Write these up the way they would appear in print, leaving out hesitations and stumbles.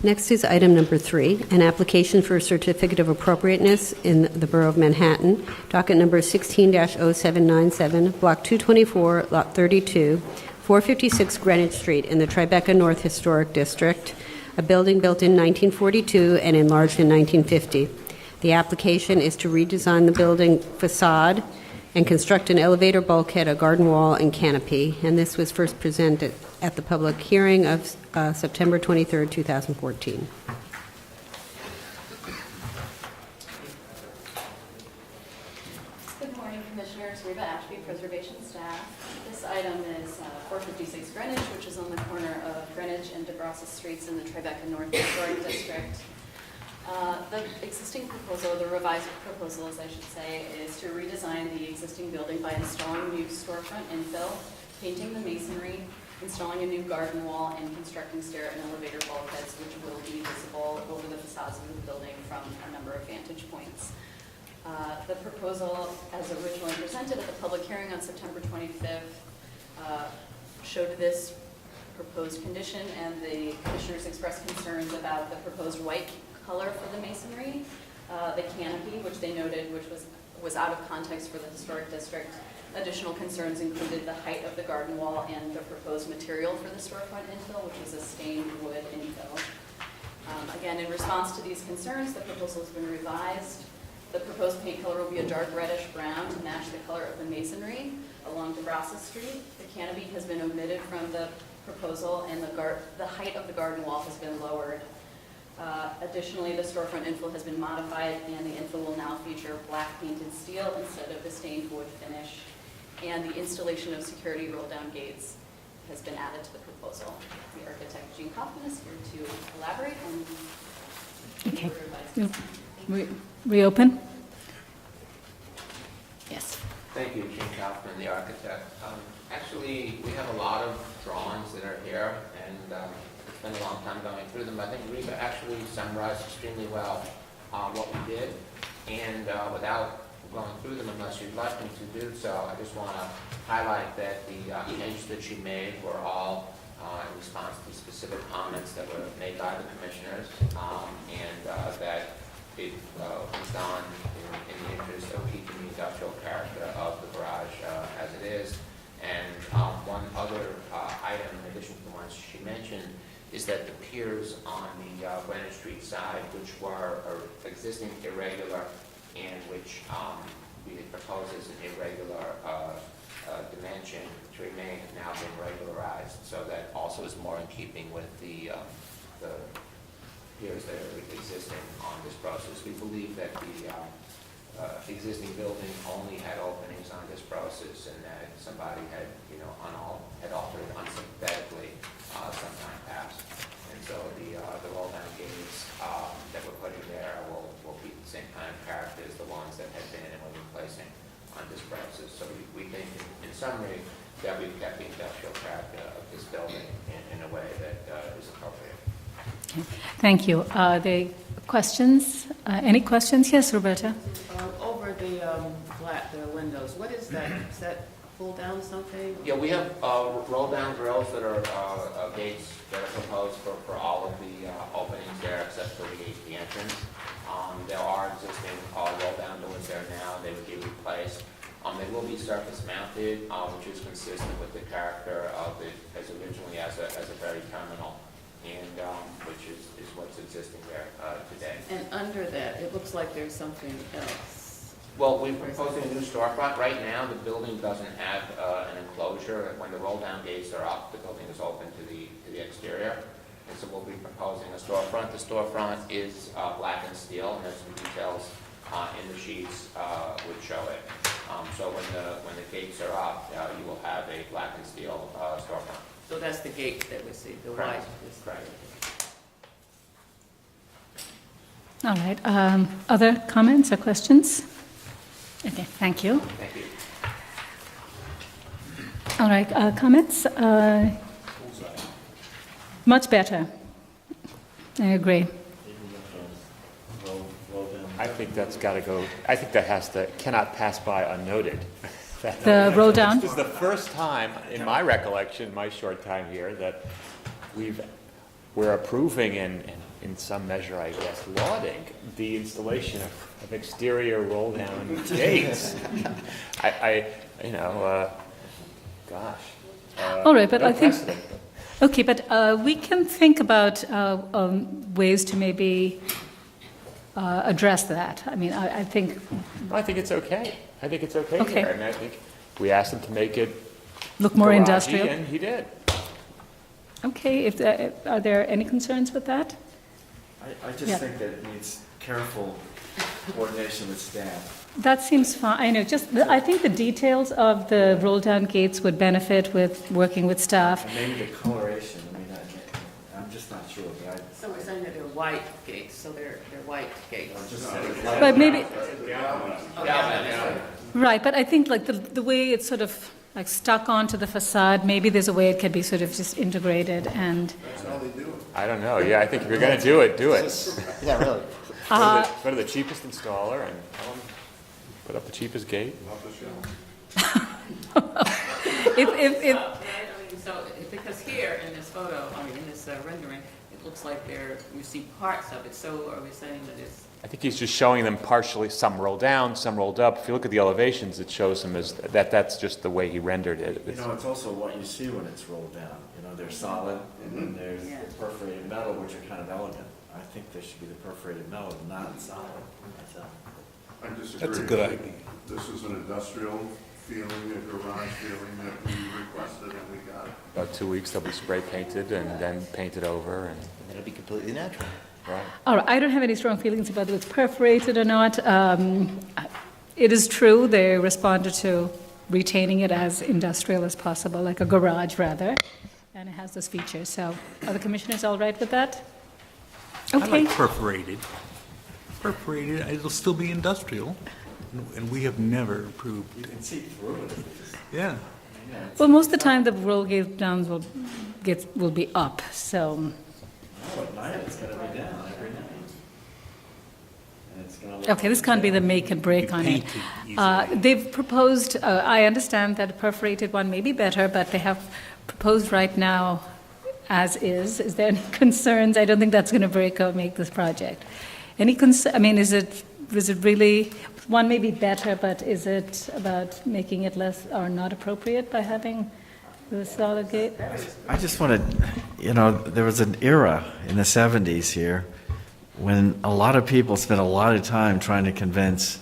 Next is item number 3, an application for a certificate of appropriateness in the Borough of Manhattan, docket number 16-0797, block 224, lot 32, 456 Greenwich Street in the Tribeca North Historic District, a building built in 1942 and enlarged in 1950. The application is to redesign the building facade and construct an elevator bulkhead, a garden wall, and canopy. And this was first presented at the public hearing of September 23rd, 2014. Good morning, Commissioners. Reba Ashby, Preservation Staff. This item is 456 Greenwich, which is on the corner of Greenwich and DeBrosses Streets in the Tribeca North Historic District. The existing proposal, the revised proposal, as I should say, is to redesign the existing building by installing new storefront infill, painting the masonry, installing a new garden wall, and constructing stair and elevator bulkheads, which will be visible over the facades of the building from a number of vantage points. The proposal, as originally presented at the public hearing on September 25th, showed this proposed condition, and the commissioners expressed concerns about the proposed white color for the masonry, the canopy, which they noted was out of context for the historic district. Additional concerns included the height of the garden wall and the proposed material for the storefront infill, which was a stained wood infill. Again, in response to these concerns, the proposal has been revised. The proposed paint color will be a dark reddish brown to match the color of the masonry along DeBrosses Street. The canopy has been omitted from the proposal, and the height of the garden wall has been lowered. Additionally, the storefront infill has been modified, and the infill will now feature black painted steel instead of the stained wood finish. And the installation of security roll-down gates has been added to the proposal. The architect, Gene Kaufman, is here to elaborate on Okay. the revised. Reopen? Yes. Thank you, Gene Kaufman, the architect. Actually, we have a lot of drawings that are here, and it's been a long time going through them. I think Reba actually summarized extremely well what we did, and without going through them, unless you'd like me to do so, I just want to highlight that the changes that she made were all in response to specific comments that were made by the commissioners, and that it was done in the interest of keeping the industrial character of the garage as it is. And one other item, in addition to the ones she mentioned, is that the piers on the Greenwich Street side, which were existing irregular and which we had proposed as an irregular dimension to remain, have now been regularized. So that also is more in keeping with the piers that are existing on this process. We believe that the existing building only had openings on this process, and that somebody had, had altered unsympathetically sometime past. And so the roll-down gates that we're putting there will keep the same kind of character as the ones that had been and we're replacing on this process. So we think, in summary, that we've kept the industrial character of this building in a way that is appropriate. Okay. Thank you. The questions? Any questions? Yes, Roberta? Over the the windows, what is that? Is that pull down something? Yeah, we have roll-down grills that are gates that are proposed for all of the openings there, except for the entrance. There are existing roll-down doors there now. They would be replaced. They will be surface mounted, which is consistent with the character of it as originally as a very terminal, and which is what's existing there today. And under that, it looks like there's something else. Well, we're proposing a new storefront. Right now, the building doesn't have an enclosure. When the roll-down gates are up, the building is open to the exterior. And so we'll be proposing a storefront. The storefront is black and steel, and there's some details in the sheets which show it. So when the gates are up, you will have a black and steel storefront. So that's the gate that we see, the Correct. white. Correct. All right. Other comments or questions? Okay, thank you. Thank you. All right, comments? Much better. I agree. I think that's got to go. I think that cannot pass by unnoted. The roll down? This is the first time, in my recollection, my short time here, that we're approving and in some measure, I guess, lauding the installation of exterior roll-down gates. Gosh. All right, but no I think, precedent. okay, but we can think about ways to maybe address that. I mean, I think, I think it's okay. I think it's okay Okay. here. I mean, I think we asked him to make it look more garagey, industrial. and he did. Okay, are there any concerns with that? I just Yeah. think that it needs careful coordination with staff. That seems fine. I know, I think the details of the roll-down gates would benefit with working with staff. And maybe the coloration, I mean, I'm just not sure, but So we're saying that they're white gates, so they're white gates. I just. But maybe, Yeah. right, but I think like the way it's sort of like stuck onto the facade, maybe there's a way it could be sort of just integrated and, I don't know. Yeah, I think if you're going to do it, do it. Yeah, really. Go to the cheapest installer and tell them, put up the cheapest gate. if, So, because here in this photo, in this rendering, it looks like you see parts of it, so are we saying that it's? I think he's just showing them partially, some rolled down, some rolled up. If you look at the elevations, it shows them as that's just the way he rendered it. You know, it's also what you see when it's rolled down. You know, they're solid, and then there's Yeah. the perforated metal, which are kind of elegant. I think there should be the perforated metal, not solid. I disagree. That's a good idea. This is an industrial feeling, a garage feeling that we requested and we got. About 2 weeks, they'll be spray painted and then painted over, and It'll be completely natural. right. all right, I don't have any strong feelings about whether it's perforated or not. It is true, they responded to retaining it as industrial as possible, like a garage rather, and it has those features. So are the commissioners all right with that? I Okay. like perforated. Perforated, it'll still be industrial, and we have never approved. You can see through it. Yeah. Well, most of the time, the roll gate downs will be up, so, Oh, at night, it's gonna be down every night. And it's gonna look. okay, this can't be the make and break on it. Painted easily. They've proposed, I understand that a perforated one may be better, but they have proposed right now as is. Is there any concerns? I don't think that's going to break or make this project. Any concern, I mean, is it really, one may be better, but is it about making it less or not appropriate by having the solid gate? I just want to, there was an era in the 70s here when a lot of people spent a lot of time trying to convince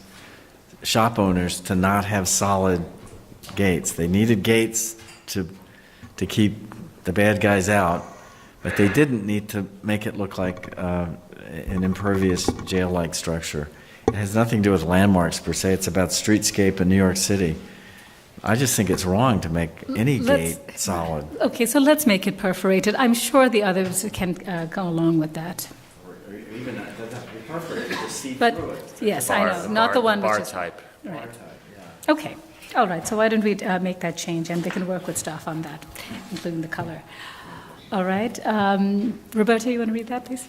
shop owners to not have solid gates. They needed gates to keep the bad guys out, but they didn't need to make it look like an impervious jail-like structure. It has nothing to do with landmarks per se. It's about streetscape in New York City. I just think it's wrong to make any gate solid. Okay, so let's make it perforated. I'm sure the others can go along with that. Or even, it doesn't have to be perforated, just see But, through it. yes, I know, not the one which bar is... type. Right. Bar type, yeah. Okay, all right, so why don't we make that change, and they can work with staff on that, including the color. All right, Roberta, you want to read that, please?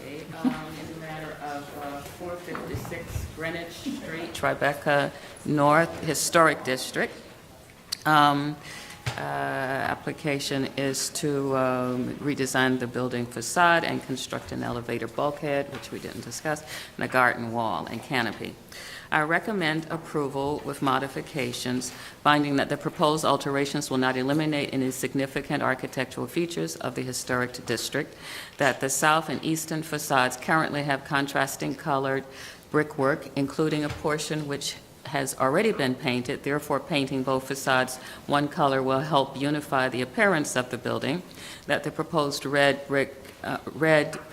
Okay, in the matter of 456 Greenwich Street, Tribeca North Historic District. Application is to redesign the building facade and construct an elevator bulkhead, which we didn't discuss, and a garden wall and canopy. I recommend approval with modifications, finding that the proposed alterations will not eliminate any significant architectural features of the historic district, that the south and eastern facades currently have contrasting colored brickwork, including a portion which has already been painted. Therefore, painting both facades one color will help unify the appearance of the building, that the proposed red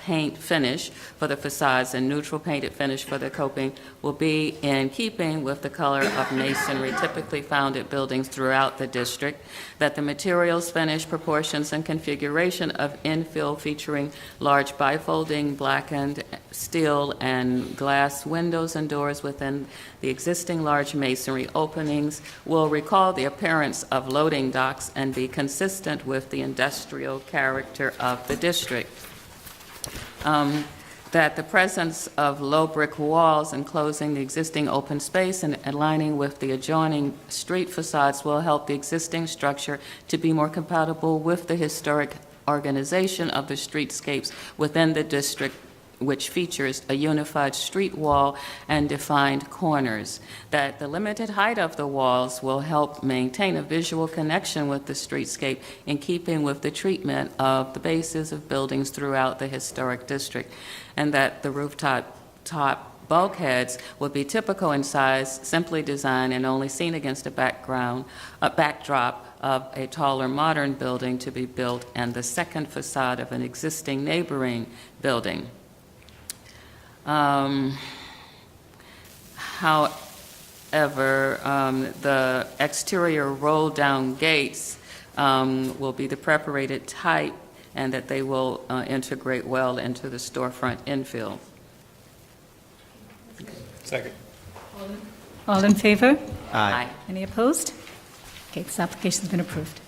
paint finish for the facades and neutral painted finish for the coping will be in keeping with the color of masonry typically found at buildings throughout the district, that the materials, finish, proportions, and configuration of infill featuring large bifolding blackened steel and glass windows and doors within the existing large masonry openings will recall the appearance of loading docks and be consistent with the industrial character of the district. that the presence of low brick walls enclosing the existing open space and aligning with the adjoining street facades will help the existing structure to be more compatible with the historic organization of the streetscapes within the district, which features a unified street wall and defined corners. That the limited height of the walls will help maintain a visual connection with the streetscape in keeping with the treatment of the bases of buildings throughout the historic district. And that the rooftop bulkheads will be typical in size, simply designed and only seen against a backdrop of a taller modern building to be built and the second facade of an existing neighboring building. However, the exterior roll-down gates will be the perforated type, and that they will integrate well into the storefront infill. Second. All in favor? Aye. Any opposed? Okay, this application's been approved.